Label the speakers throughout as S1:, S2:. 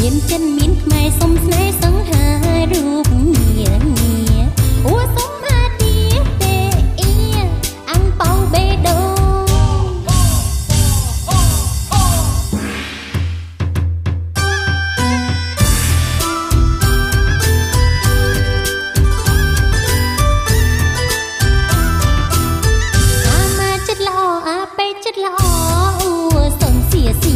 S1: មានចិនមានខ្មែរសុំស្នេហ៍សង្ហារូបញាអូសុំអាទីទេអ៊ីអាំងប៉ោបេដូចិត្តល្អអូសុំសៀសៀ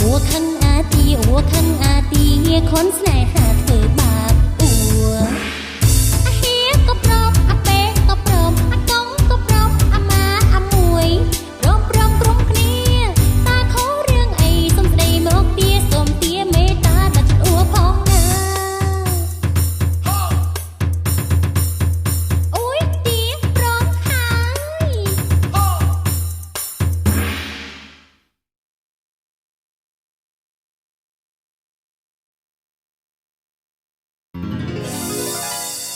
S1: អូខឹងអាទីអូខឹងអាទីខនស្នេហាធ្វើបាបអូអាហៀក៏ប្រមអាពេក៏ប្រមអាកុំក៏ប្រមអាម៉ាអាមួយព្រមក្រុមគ្នាតាខុសរឿងអីសុំស្ដីមកទាសុំទាមេត្តាតែចិត្តអូផងណាអូយទាព្រមហើយ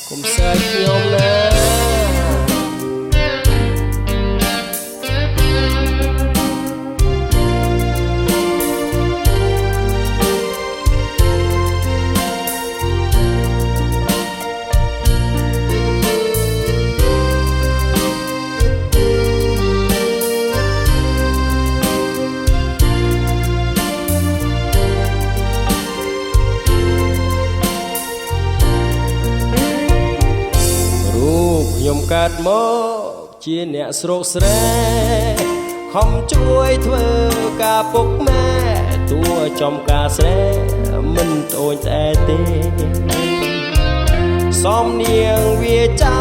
S1: កុំសើចខ្ញុំណាខ្ញុំកើតមកជាអ្នកស្រុកស្រែខំជួយធ្វើការពុកម៉ែតួចំការស្រែមិនត្អូញត្អែទេសំនៀងវាចា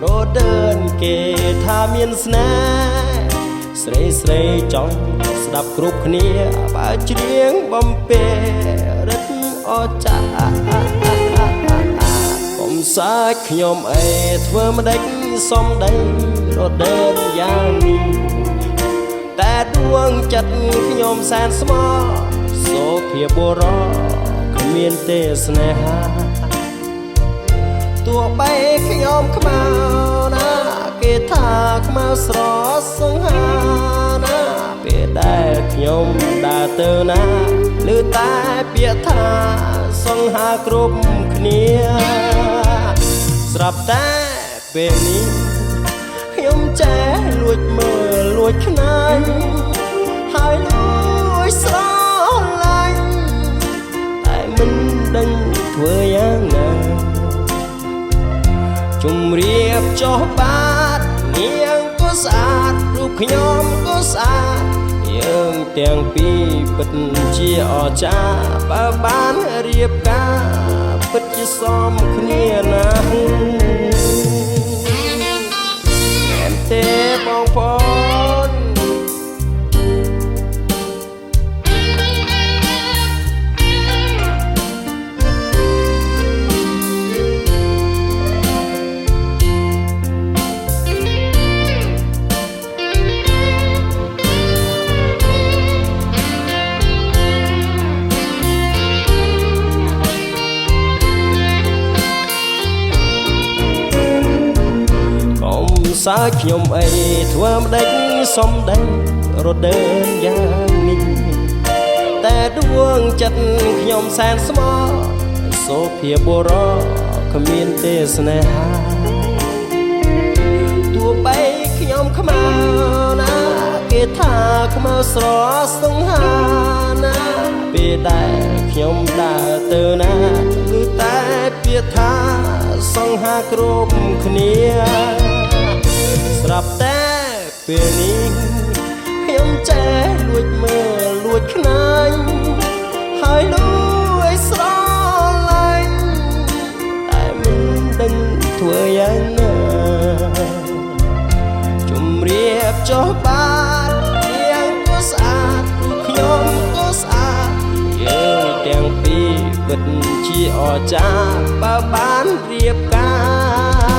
S1: រត់ដើនគេថាមានស្នេហ៍ស្រីស្រីចង់ស្ដាប់គ្រប់គ្នាបើច្រៀងបំពេរឹតអចាសើចខ្ញុំអីធ្វើម្ដេចសំដីរត់ដើរយ៉ាងនេះតែដួងចិត្តខ្ញុំសែនស្មោះសូភាបុរសគ្មានទេស្នេហាទោះបីខ្ញុំខ្មៅណាគេថាខ្មៅស្រសង្ហាណាពេលដែលខ្ញុំដើរទៅណាឮតែពាក្យថាសង្ហាគ្រប់គ្នាស្រាប់តែពេលនេះខ្ញុំចេះលួចមើលលួចខ្នាញ់ហើយលួចស្រឡាញ់តែមិនដឹងធ្វើយ៉ាងណាជំរាបចុះបាតនាងក៏ស្អាតរូបខ្ញុំក៏ស្អាតយើងទាំងពីរពិតជាអស្ចារ្យបើបានរៀបការពិតជាសមគ្នាណាស់មែនទេបងប្អូនសើចខ្ញុំអីធ្វើម្ដេចសំដីរត់ដើរយ៉ាងនេះតែដួងចិត្តខ្ញុំសែនស្មោះសូភាបុរសគ្មានទេស្នេហាទោះបីខ្ញុំខ្មៅណាគេថាខ្មៅស្រសង្ហាណាពេលដែលខ្ញុំដើរទៅណាគឺតែពាក្យថាសង្ហាគ្រប់គ្នាស្រាប់តែពេលនេះខ្ញុំចេះលួចមើលលួចខ្នាញ់ហើយលួចស្រឡាញ់តែមិនដឹងធ្វើយ៉ាងណាជំរាបចុះបាតនាងក៏ស្អាតខ្ញុំក៏ស្អាតយើងទាំងពីរពិតជាអស្ចារ្យបើបានរៀបការ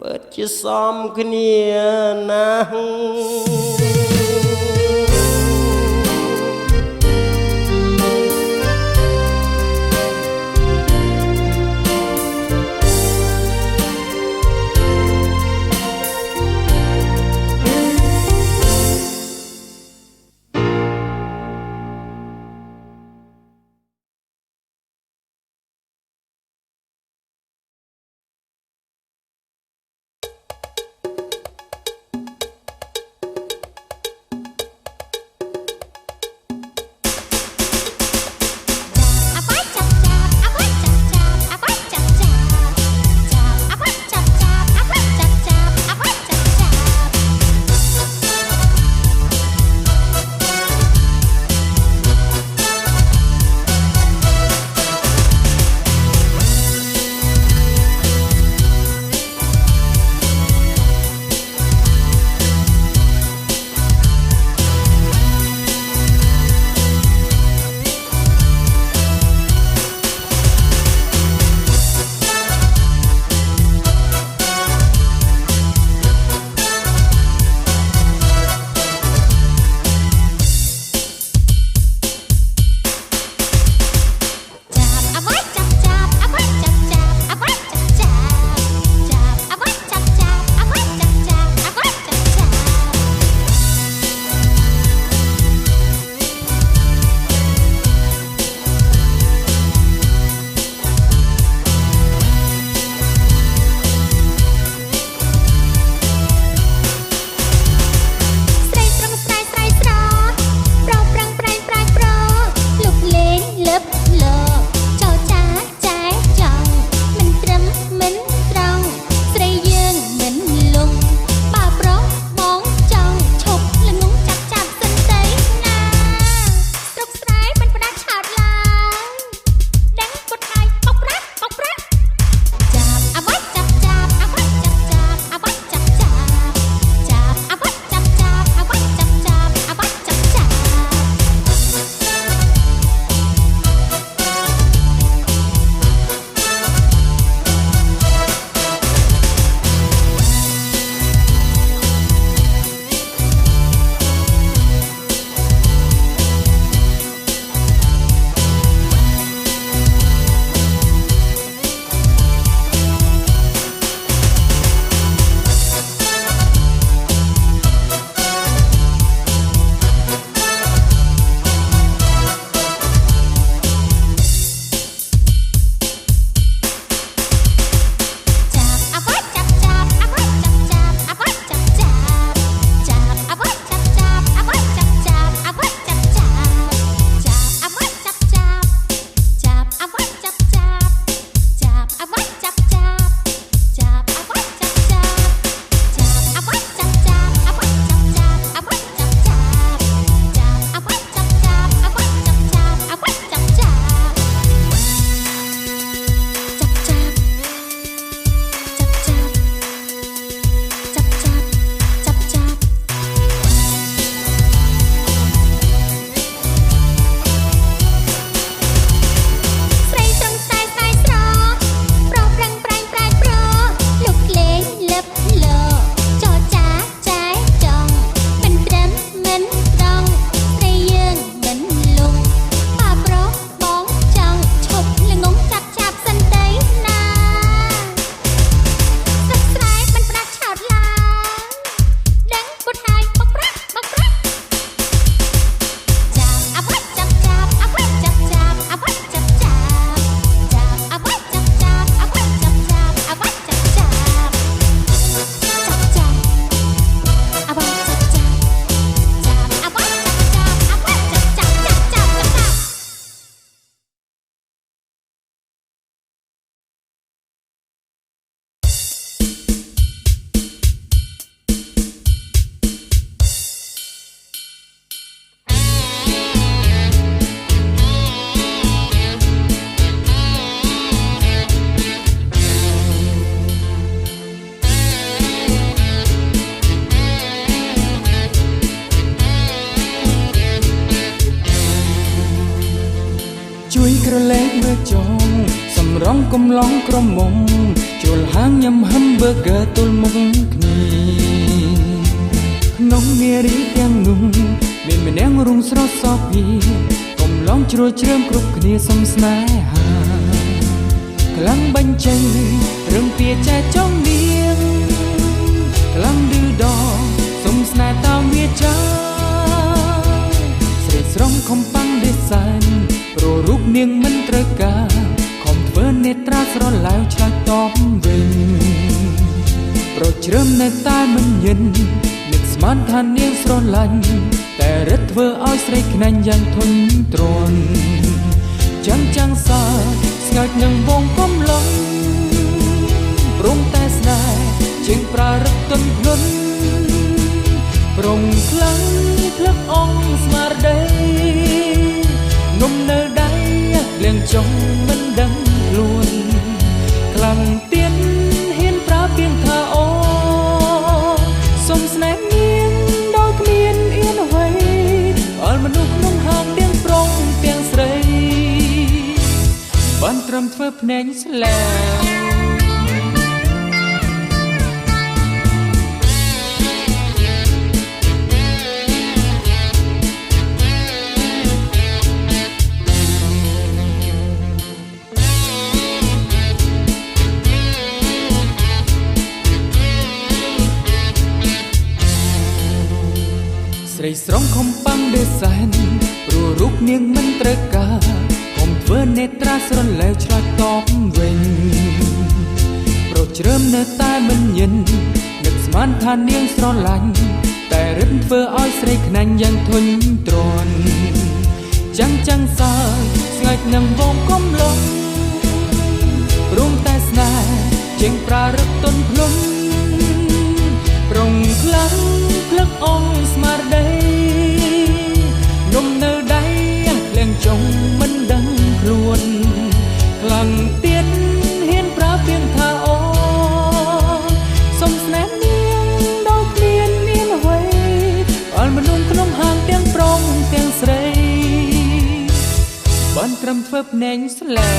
S1: ពិតជាសមគ្នាណាស់
S2: លែកមើលចងសម្រងកំឡងក្រមុំជុលហាងញ៉ាំ hamburger ទល់មុខគ្នាក្នុងនារីទាំងនោះមានម្នាក់រុងស្រស់សោកពីកំឡងជ្រួលជ្រើមគ្រប់គ្នាសុំស្នេហាខ្លាំងបញ្ចេញរឿងពីចែចង់នាងខ្លាំងឌឺដងសុំស្នេហ៍តោវាចាស្រីស្រងខំប៉ាំងដេសាញព្រោះរូបនាងមិនត្រូវការខំធ្វើនេត្រាស្រឡាវឆ្លើយតបវិញប្រជ្រើមនៅតែមិនយិននឹកស្មានថានាងស្រឡាញ់តែរឹតធ្វើឲ្យស្រីខ្នាញ់យ៉ាងធន់ទ្រាន់ចាំងសាស្ងើចនឹងវងកំឡុងព្រមតែស្នេហ៍ជាងប្រារឹកទន់ភ្លន់ប្រងខ្លាំងផ្លឹកអងស្មារតីងុំនៅដៃលៀងចុងមិនដឹងខ្លួនខ្លាំងទៀនហ៊ានប្រើពាក្យថាអូសុំស្នេហ៍នាងដោយគ្មានអៀនអ្វីអល់មនុស្សក្នុងហាងទាំងប្រុងទាំងស្រីបានត្រឹមធ្វើភ្នែកស្លាស្រីស្រងខំប៉ាំងដេសាញព្រោះរូបនាងមិនត្រូវការខំធ្វើនេត្រាស្រលែវឆ្លើយតបវិញប្រជ្រើមនៅតែមិនយិននឹកស្មានថានាងស្រឡាញ់តែរឹតធ្វើឲ្យស្រីខ្នាញ់យ៉ាងធន់ទ្រាន់ចាំងសើស្ងើចនឹងវងកំឡុងព្រមតែស្នេហ៍ជាងប្រារឹកទន់ភ្លន់ប្រងខ្លាំងផ្លឹកអងស្មារតីនំនៅដៃលៀងចុងមិនដឹងខ្លួនខ្លាំងទៀតហ៊ានប្រើពាក្យថាអូសុំស្នេហ៍នាងដោយគ្មានមានអ្វីអល់មនុស្សក្នុងហាងទាំងប្រុងទាំងស្រីបានត្រឹមធ្វើភ្នែកស្លា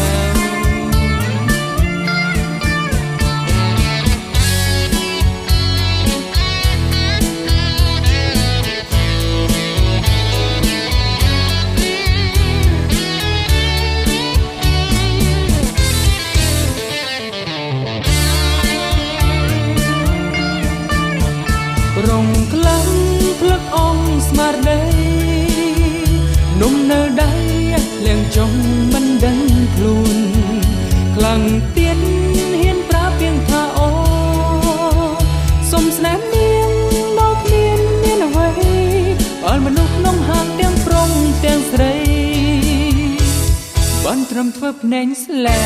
S2: រងខ្លាំងផ្លឹកអងស្មារតីនំនៅដៃលៀងចុងមិនដឹងខ្លួនខ្លាំងទៀតហ៊ានប្រើពាក្យថាអូសុំស្នេហ៍នាងដោយគ្មានអ្វីអល់មនុស្សក្នុងហាងទាំងប្រុងទាំងស្រីបានត្រឹមធ្វើភ្នែកស្លា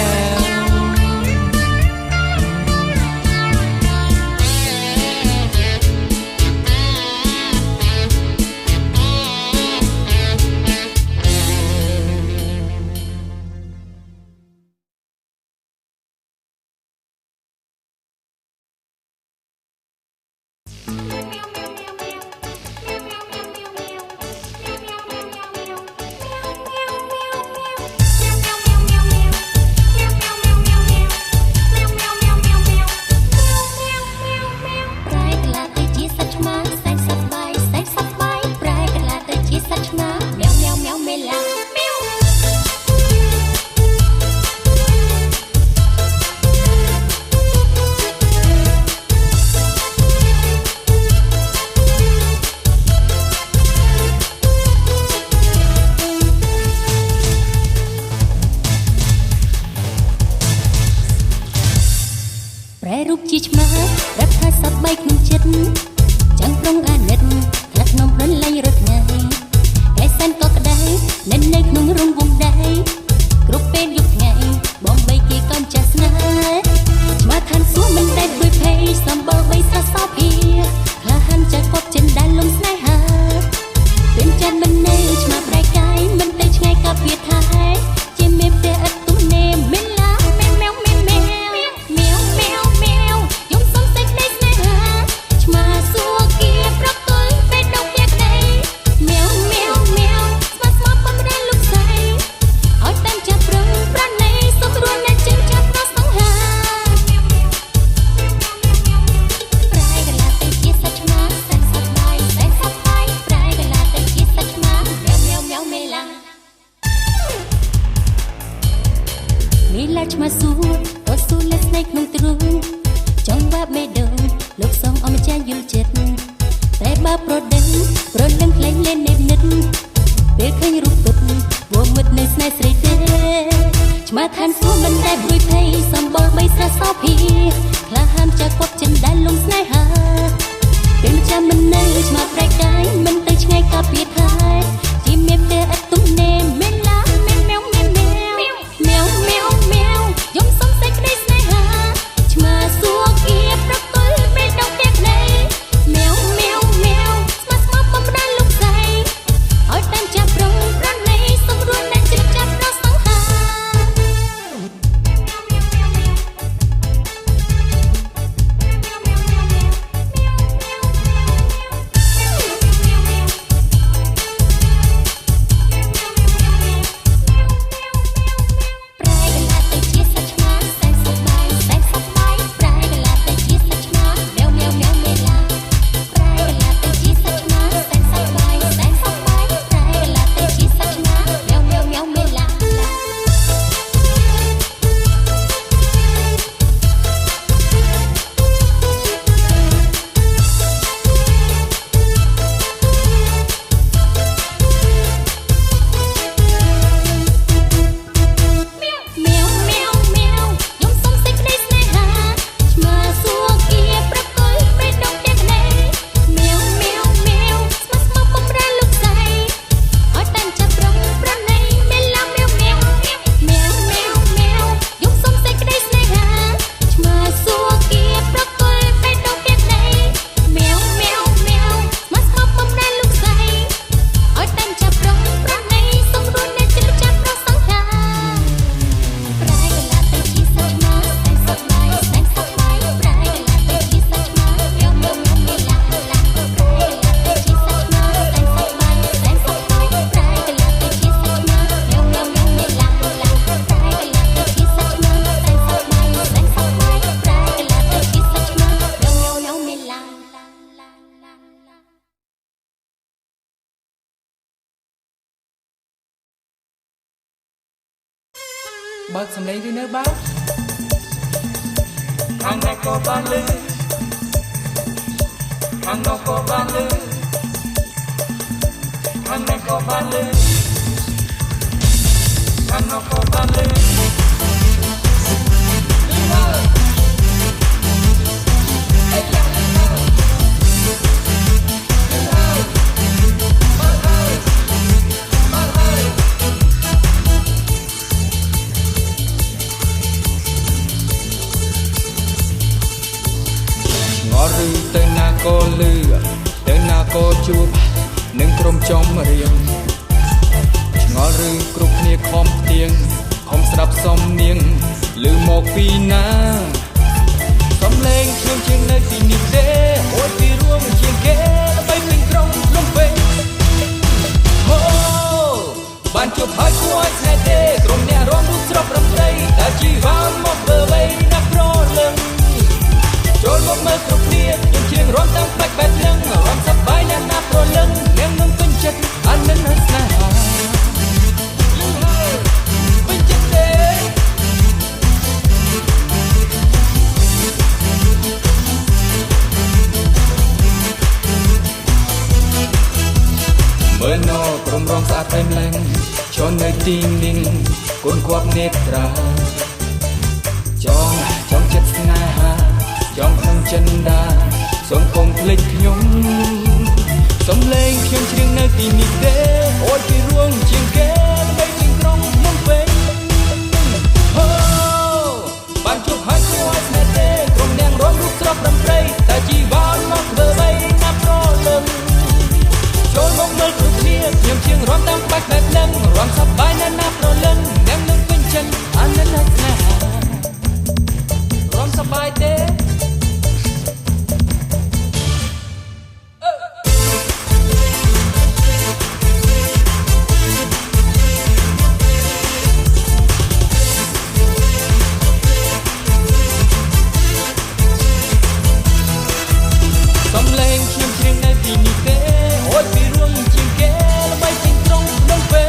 S3: ឆ្មាសួរតស៊ូលេស្នេហ៍ក្នុងទ្រូងចង់វាបមេដងលោកសងអមចាយល់ចិត្តតែបើប្រដឹងក្លែងលេងនេបនិតពេលឃើញរូបពិតវងមិត្តនៅស្នេហ៍ស្រីទេឆ្មាឋានសួរមិនដែលព្រួយភ័យសម្បល់បីស្រះសោភីក្លាហានចាក់គាត់ចិនដែលលងស្នេហាពេលចាំមិននៅឆ្មាប្រែកកាយមិនទៅឆ្ងាយក៏ពីថែជាមានតែអត់ទុំនេមិនឡាមិនមែវមែវមែវមែវមែវយំសំសេចក្តីស្នេហាឆ្មាសួរគៀប្រកុលពេលដងផ្ទះក្តីមែវមែវមែវស្មាស្មាបំរានលោកស្រីឲ្យតាមចាប់ប្រងប្រណីសំរួលអ្នកជិតចាប់រសង្ហា
S2: បើកសំឡេងឬនៅបើកខាងណែក៏បានលឺខាងនោះក៏បានលឺខាងណែក៏បានលឺខាងនោះក៏បានលឺទៅណាក៏លឺទៅណាក៏ជួបនឹងក្រុមចំរៀងឆ្ងល់ឬគ្រប់គ្នាខំទៀងខំស្ដាប់សំនៀងឮមកពីណាសំឡេងខ្ញុំជាងនៅទីនេះទេអូយពីរួមជាងគេដើម្បីពេញក្រុងលំពេញអូបានជួបហើយគួរឲ្យស្នេហ៍ទេក្រុមអ្នករំរូបស្រុករំត្រីតែជីវ៉ាមកធ្វើអ្វីណាប្រលឹងចូលមកមើលគ្រប់គ្នាយើងជាងរំតាមផ្លាច់បែបនឹងរំសប្បាយអ្នកណាប្រលឹងអ្នកនឹងពេញចិត្តអាននឹងស្នេហាលឺហើយពេញចិត្តទេមើលណោក្រុមរងស្អាតតែម្លឹងជន់នៅទីនេះគុណគាត់នេត្រាចង់ចិត្តស្នេហាចង់ក្នុងចិនដាសូមកុំភ្លេចខ្ញុំសំឡេងខ្ញុំច្រៀងនៅទីនេះទេអូយពីរួងជាងគេដើម្បីពេញក្រុងភ្នំពេញអូបានជួបហើយគួរឲ្យស្នេហ៍ទេក្រុមអ្នករំរូបស្រុករំត្រីតែជីវ៉ាមកធ្វើអ្វីណាប្រលឹងចូលមកមើលគ្រប់គ្នាខ្ញុំជាងរំតាមបាច់បែបនឹងរំសប្បាយណាស់ប្រលឹងអ្នកនឹងពេញចិត្តអាននឹងស្នេហារំសប្បាយទេសំឡេងខ្ញុំច្រៀងនៅទីនេះទេអូយពីរួមជាងគេដើម្បីពេញក្រុងភ្នំពេញ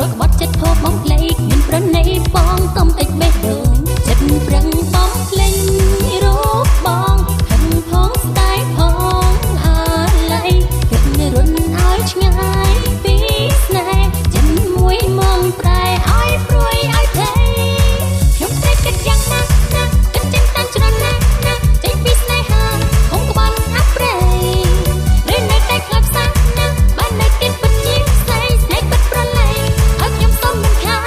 S3: រកបត់ចិត្តហូបបងក្លេកមានប្រណីបងកំតិចបេះដូងចិត្តប្រឹងបងក្លែងរូបបងខឹងផងស្ដាយផងអាឡ័យគិតរុនឲ្យឆ្ងាយពីស្នេហ៍ចិត្តមួយមងប្រែឲ្យព្រួយឲ្យភ័យខ្ញុំតែគិតយ៉ាងណាណាគិតចឹងតាមច្រើនណាណាចេញពីស្នេហាខ្ញុំក៏បានអាប់ប្រែឬនៅតែខ្លាចសាណាបាននៅទៀតពិតជាស្នេហ៍ស្នេហ៍ពិតប្រឡែងឲ្យខ្ញុំសុំមិនខាន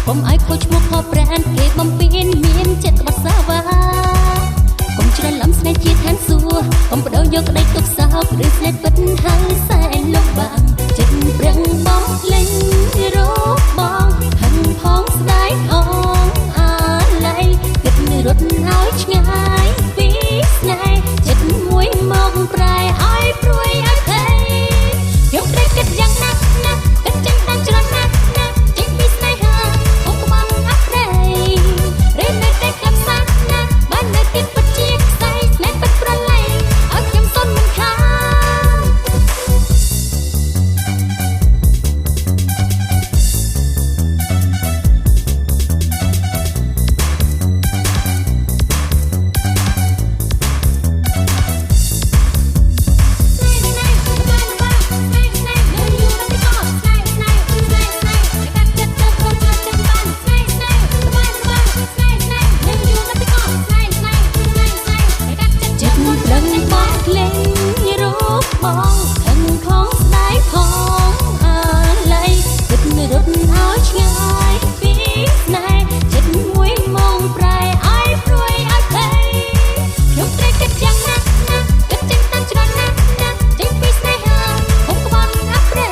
S3: កុំឲ្យខូចឈ្មោះខកប្រានគេបំពេញមានចិត្តបាត់សាវ៉ាកុំច្រឡំស្នេហ៍ជាឋានសួគ៌កុំបដូរយកក្តីទុកសោកឬស្នេហ៍ពិតហើយសែនលំបាកចិត្តប្រឹងបងលេងរូបបងហឹងផងស្ដាយផងអាឡ័យគិតរត់ឲ្យឆ្ងាយពីស្នេហ៍ចិត្តមួយមកប្រែឲ្យព្រួយឲ្យភ័យខ្ញុំត្រូវគិតយ៉ាងណាណាគិតចឹងតាមច្រើនណាណាចេញពីស្នេហាឬនៅតែខ្លាំងសាណាបាននៅទៀតពិតជាខ្សែស្នេហ៍ពិតប្រឡែងឲ្យខ្ញុំសុំមិនខានបងខឹងផងស្ដាយផងអាឡ័យគិតរត់ឲ្យឆ្ងាយពីស្នេហ៍ចិត្តមួយមកប្រែឲ្យព្រួយឲ្យភ័យខ្ញុំត្រូវគិតយ៉ាងណាណាគិតចឹងតាមច្រើនណាណាចេញពីស្នេហាខ្ញុំក៏បានអាប់ប្រែ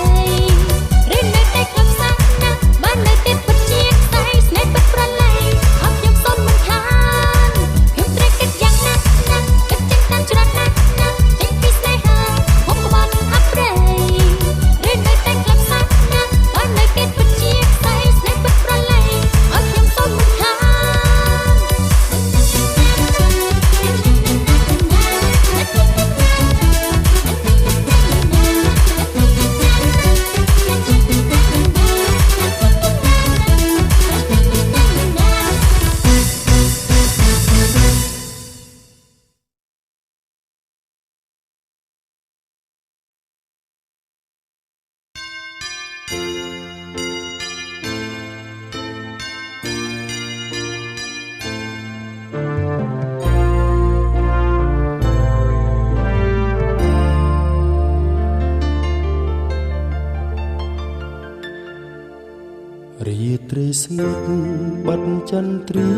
S3: ឬនៅតែខ្លាំងសាណាបាននៅទៀតពិតជាខ្សែស្នេហ៍ពិតប្រឡែងឲ្យខ្ញុំសុំមិនខានខ្ញុំត្រូវគិតយ៉ាងណាណាគិតចឹងតាមច្រើនណាណាចេញពីស្នេហាខ្ញុំក៏បានអាប់ប្រែឬនៅតែខ្លាំងសាណាបាននៅទៀតពិតជាខ្សែស្នេហ៍ពិតប្រឡែងឲ្យខ្ញុំសុំមិនខាន
S1: រាត្រីស្ងួតបាត់ចន្ទ្រា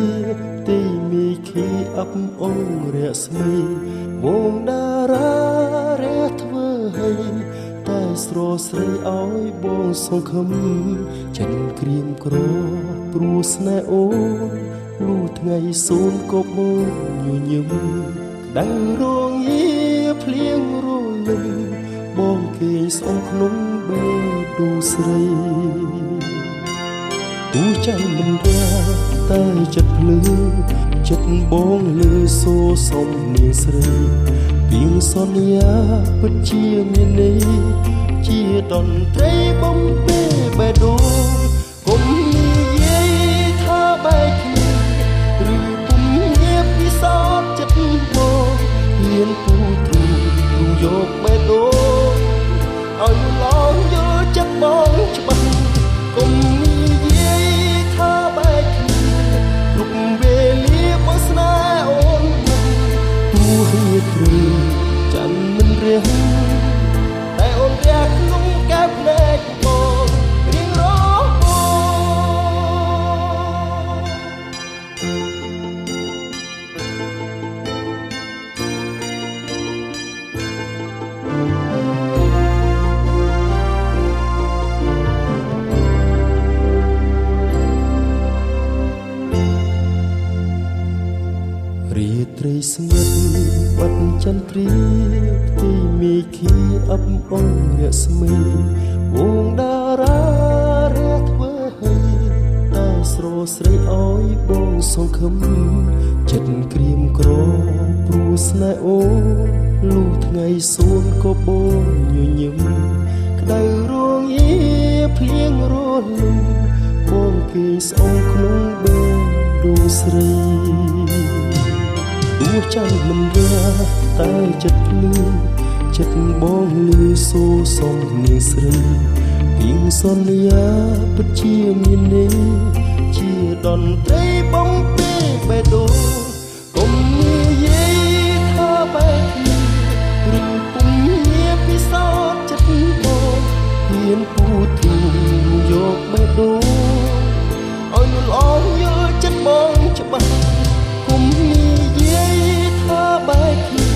S1: ទីមីខីអបអងរស្មីវងតារារះធ្វើឲ្យតែស្រស្រីឲ្យបងសង្ឃឹមចិនក្រៀមក្រព្រោះស្នេហ៍អូនលូថ្ងៃសូនក៏បងញញឹមក្តាំងរងាភ្លៀងរលឹមបងគេស្អងក្នុងបេះដូងស្រីទូចាំមិនរាតែចិត្តភ្លឺចិត្តបងលើសូសំនាងស្រីពីងសន្យាពិតជាមានន័យជាតន្ត្រីបំពេបេះដូងកុំនិយាយថាបែកគ្នាឬពុំញាបពិសោធន៍ចិត្តបងមានពូទ្រូងយកបេះដូងឲ្យឡងយល់ចិត្តបងច្បាស់កុំនិយាយថាបែកគ្នាគ្រប់វេលាបងស្នេហ៍អូនទូរាត្រីច័ន្ទមិនរះតែអូនរះក្នុងកែបភ្នែកបងរៀងរហូរាត្រីស្ងួតបាត់ចន្ទ្រាទីមីខៀ អបអងរស្មីវងតារារះធ្វើឲ្យតែស្រស្រីអើយបងសង្ឃឹមចិត្តក្រៀមក្រព្រោះស្នេហ៍អូលុះថ្ងៃសួនក៏បងញញឹមក្តៅរងាភ្លៀងរលឹមបងគេស្អងក្នុងបេះដូងស្រីទោះចាំមិនរះតែចិត្តភ្លឺចិត្តបងលឺសូរសំនាងស្រីពីងសន្យាពិតជាមាននេះជាតន្ត្រីបំពេបេះដូងកុំនិយាយថាបែបនេះឬពុំមានពិសោធន៍ចិត្តបងហ៊ានពូទូយកបេះដូងឲ្យលអងយល់ចិត្តបងច្បាស់គុំនិយាយថាបែបនេះ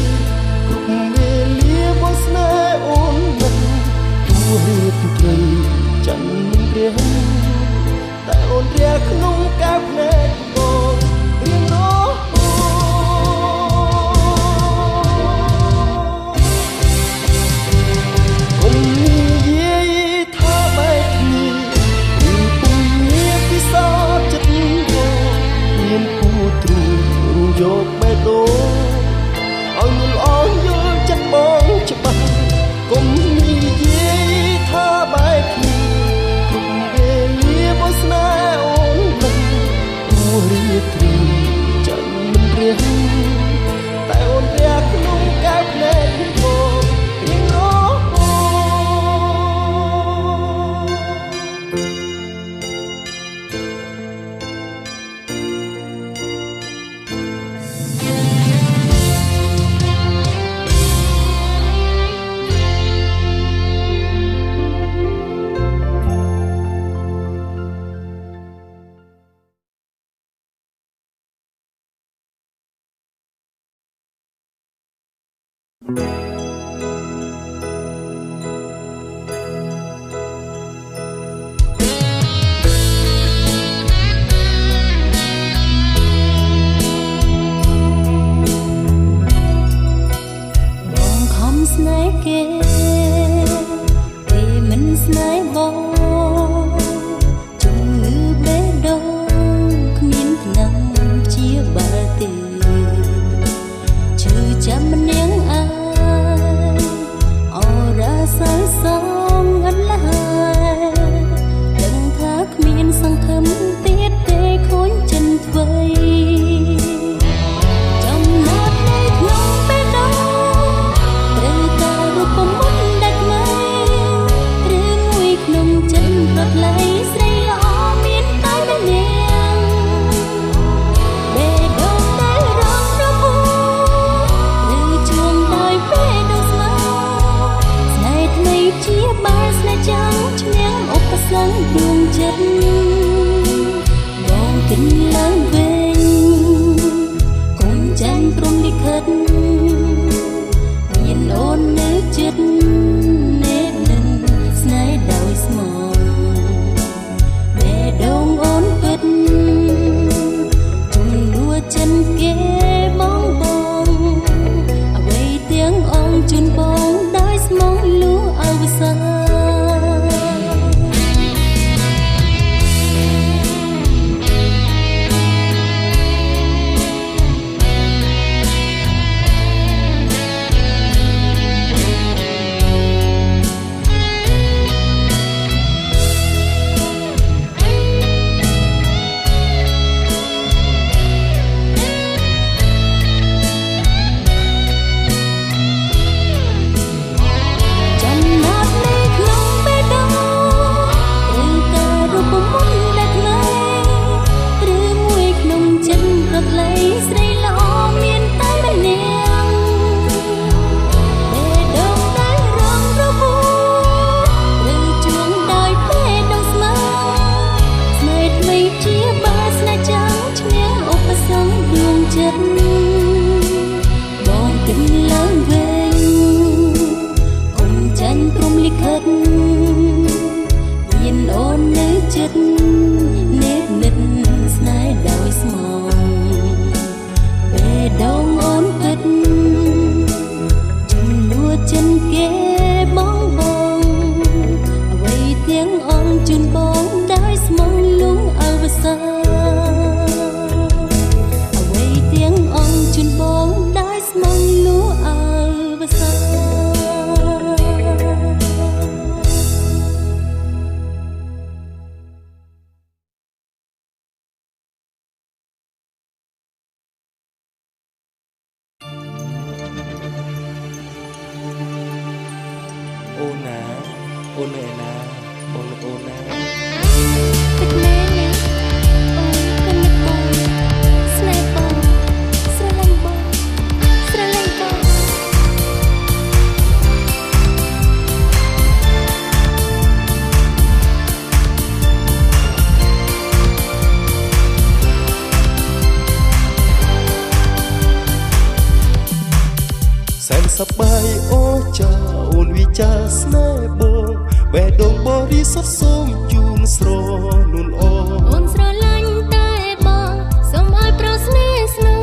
S1: គ្រប់វេលាបងស្នេហ៍អូនមិនទោះរៀបត្រីច័ន្ទមិនរះតែអូនរះក្នុងកែវភ្នែកបងរៀងរហូតគុំនិយាយថាបែបនេះឬពុំមានពិសោធន៍ចិត្តបងមានពូទ្រូងយកបេះដូងឲ្យលអងយល់ចិត្តបងច្បាស់កុំនិយាយថាបែបនេះគ្រប់វេលាបងស្នេហ៍អូនមិនទោះរៀបត្រីច័ន្ទមិនរះតែអូនរះក្នុងកែវភ្នែកបងរៀងរហូស្នេហ៍គេមិនស្នេហ៍បងជំងឺបេះដូងគ្មានថ្នាំព្យាបាលទេឈឺចាំនាងអាយ អូនឯណាបងអូនណា
S3: គិតមែនណាអូនគិតនឹកបងស្នេហ៍បងស្រឡាញ់បងស្រឡាញ់បង
S1: សែនសប្បាយអូចាអូនវិចាស្នេហ៍បងបេះដូងបរិសុទ្ធសូមជូនស្រនួនអូន
S3: អូនស្រឡាញ់តែបងសូមឲ្យប្រស្នេហ៍ស្នូ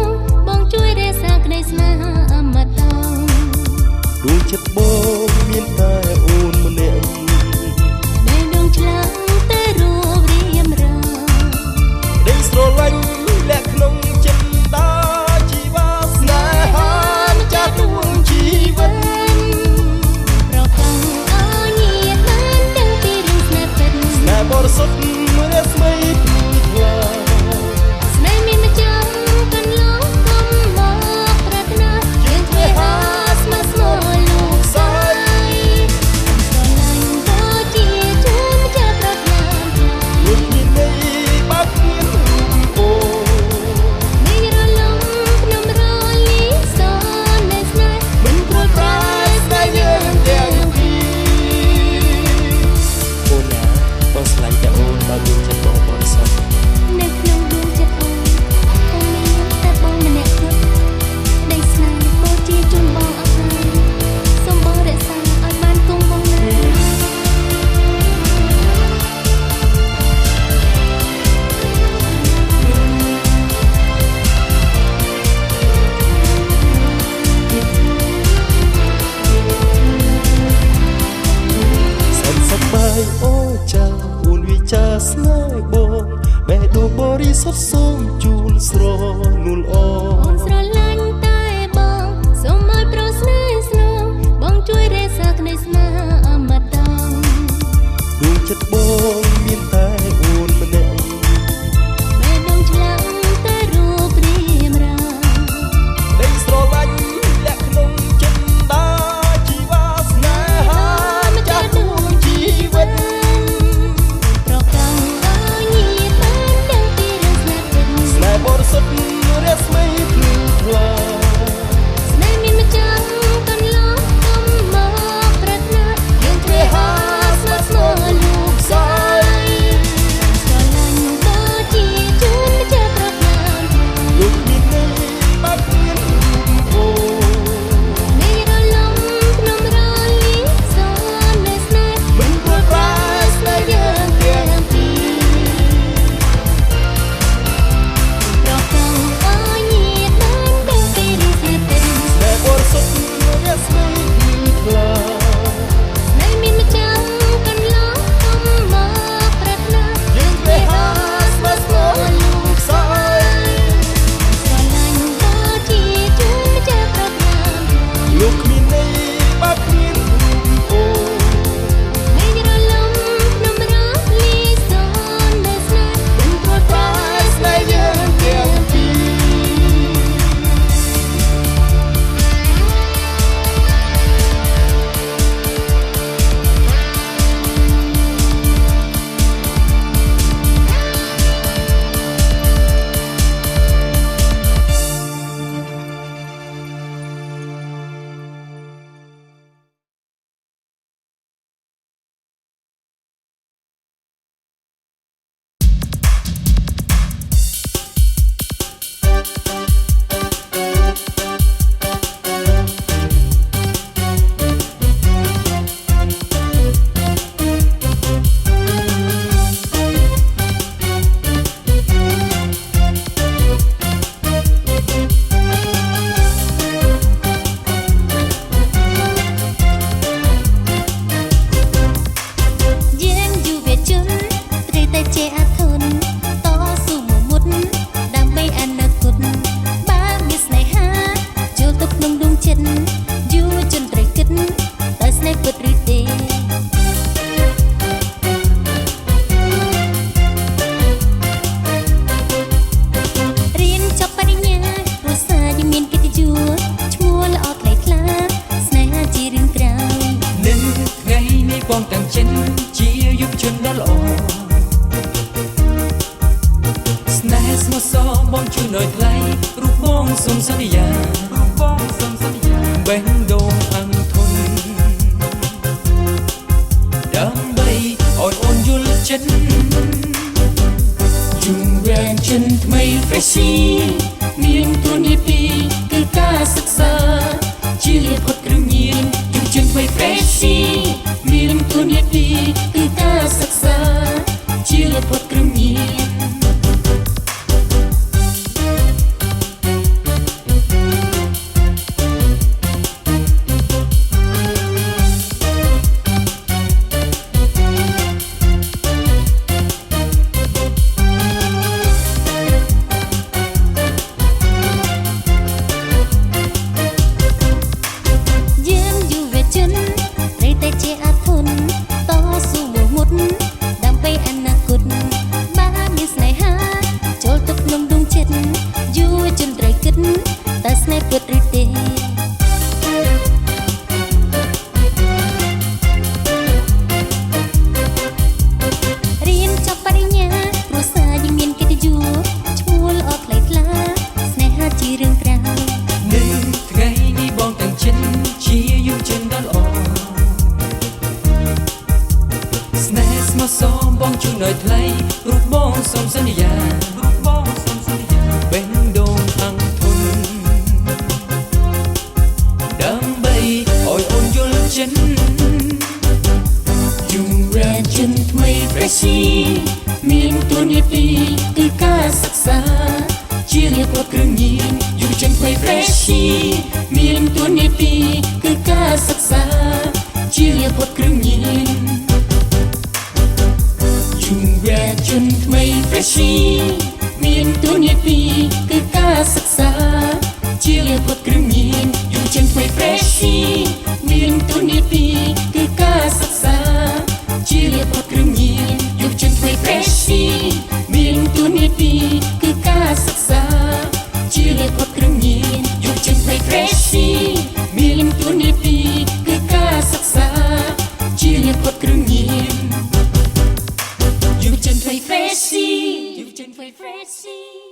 S3: បងជួយរក្សាក្តីស្នេហាអមតៈ
S1: ដួងចិត្តបងមានតែអូនម្នាក់
S3: បេះដូងឆ្លាងតែរូបរាមរា
S1: ដេញស្រឡាញ់លាក់ក្នុងចិត្តតាជីវាស្នេហាម្ចាស់ដួងជីវិត
S3: ប្រកាន់ឲ្យញាតបានដឹងពីរឿងស្នេហ៍ពិត
S1: ស្នេហ៍បរិសុទ្ធមួយរាស្មីភ្លឺថ្លា
S3: ស្នេហ៍មានម្ចាស់កន្លងកុំមកប្រាថ្នាយើងធ្វើហាស្មើស្មោះលោកស្រីស្រឡាញ់ក៏ជាជួនម្ចាស់ប្រថ្នា
S1: លួចមានន័យបើគ្មានរូបអូន
S3: មានរលំក្នុងរលីសនៃស្នេហ៍មិនព្រួយប្រាស្នេហ៍យើងទាំងពីរ
S1: អូនណាបងស្លាញ់តែអូនបើមានចិត្តបងបរិសុទ្ធ
S3: នៅក្នុងដួងចិត្តអូនគង់មានតែបងម្នាក់គត់ក្តីស្នេហ៍ក៏ជាជូនបងអស់ហើយសូមបងរក្សាឲ្យបានគង់វង្សណា
S1: សែនសប្បាយអូចាអូនវិចាស្នេហ៍បងបេះដូងបរិសុទ្ធសូមជូនស្រនួនអូ
S3: អូនស្រឡាញ់តែបងសូមឲ្យប្រស្នេហ៍ស្នូបងជួយរក្សាក្តីស្នេហាអមតៈ
S1: ដួងចិត្តបងមានតែអូនម្នាក់
S3: បេះដូងឆ្លាងតែរូបរាមរា
S1: ដេញស្រឡាញ់លាក់ក្នុងចិត្តតាជីវាស្នេហាម្ចាស់ដួងជីវិត
S3: ប្រកាន់ឲ្យញាតបានដឹងពីរឿងស្នេហ៍ពិត
S1: ស្នេហ៍បរិសុទ្ធ
S2: មកសបងជួយនៅថ្លៃរូបបងសុំសន្យាបេះដូងអង្គធនដើម្បីឲ្យអូនយល់ចិត្តជុំវែងចិនថ្មី Freshy មានទួនាទីគឺការសិក្សាជាផុតគ្រឿងញៀនយុវជនថ្មី Freshy មានទួនាទីគឺការសិក្សាជាផុតគ្រឿងញៀនបងជួយនៅថ្លៃរូបបងសុំសន្យាបេះដូងអង្គធនដើម្បីឲ្យអូនយល់ចិត្តយូរ៉ាចិនថ្មី Freshy មានទួនាទីគឺការសិក្សាជាផុតគ្រឿងញៀនយូរចិនថ្មី Freshy មានទួនាទីគឺការសិក្សាជាផុតគ្រឿងញៀនជនថ្មី Freshy មានទួនាទីគឺការសិក្សាជាផុតគ្រឿងញៀនយុវជនថ្មី Freshy មានទួនាទីគឺការសិក្សាជាផុតគ្រឿងញៀនយុវជនថ្មី Freshy មានទួនាទីគឺការសិក្សាជាផុតគ្រឿងញៀនយុវជនថ្មី Freshy មានទួនាទីគឺការសិក្សាជាផុតគ្រឿងញៀនFreshy, you've been play Freshy.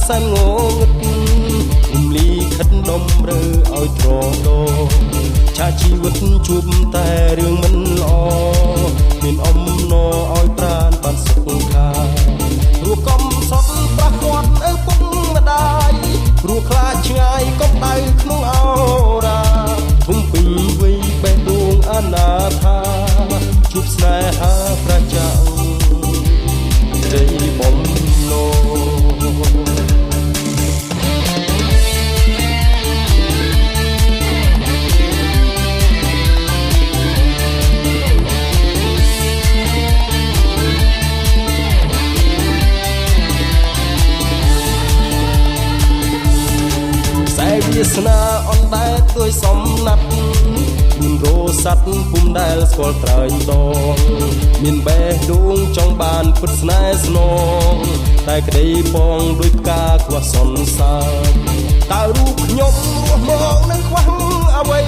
S2: សែនងងឹតរំលីខិតដុំរើឲ្យត្រដោឆាជីវិតជួបតែរឿងមិនល្អមានអំណរឲ្យប្រានបានសុខខាព្រោះកំសត់ប្រះគាត់ឪពុកម្ដាយព្រោះខ្លាចឆ្ងាយកុំដៅក្នុងអរាធំពេញវ័យបេះដូងអនាថាជួបស្នេហាប្រចាំជ័យបំណងវាសនាអនដែតដោយសំណាត់មានរោស័ព្ទពុំដែលស្គាល់ត្រើយដងមានបេះដូងចង់បានពិតស្នេហ៍ស្នងតែក្តីបងដោយផ្កាខ្វះសន្សើមតើរូបខ្ញុំរស់មកនឹងខ្វះអ្វី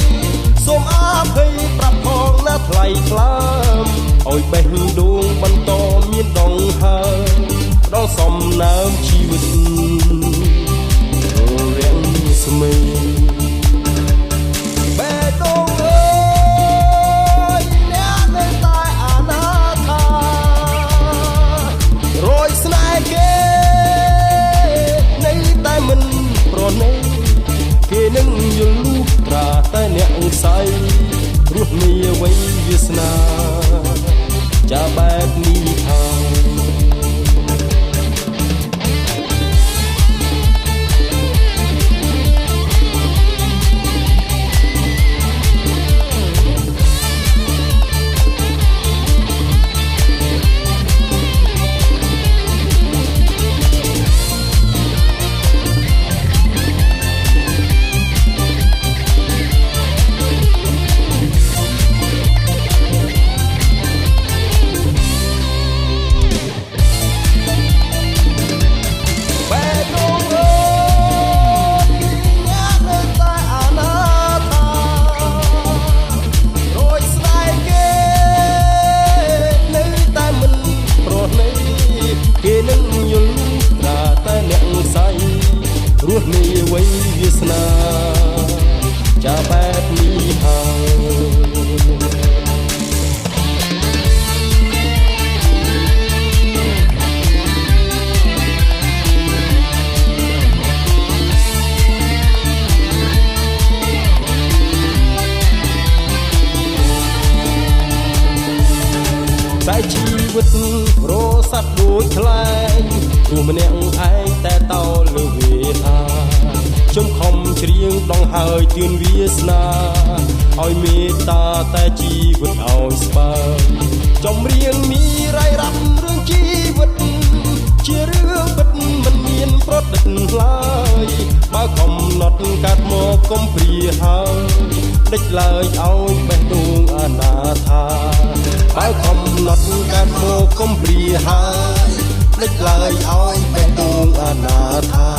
S2: សូមអភ័យប្រាប់ផងណាថ្លៃថ្លើមឲ្យបេះដូងបន្តមានដងហើផ្ដល់សំណើមជីវិតរាំងស្មីបេះដូងអើយអ្នកនៅតែអនាថារយស្នេហ៍គេនៅតែមិនប្រណីគេនឹងយល់លូកត្រាតែអ្នកស្អីរស់នីវ័យវាសនាចាបែបនេះហើយ
S1: រស់នេះវិញវាសនាចាបែបនេះហើយតែជីវិតរស័ព្ទដូចខ្លែងព្រោះម្នាក់ឯងតែតោលើវាថាខ្ញុំខំច្រៀងដងហើយទឿនវាសនាឲ្យមេត្តាតែជីវិតឲ្យស្បើចម្រៀងនេះរាយរាប់រឿងជីវិតជារឿងពិតមិនមានប្រឌិតឡើយបើកំណត់កាត់មកកុំព្រាហើយដេចឡើយឲ្យបេះដូងអនាថាបើកំណត់កាត់មកកុំព្រាហើយដេចឡើយឲ្យបេះដូងអនាថា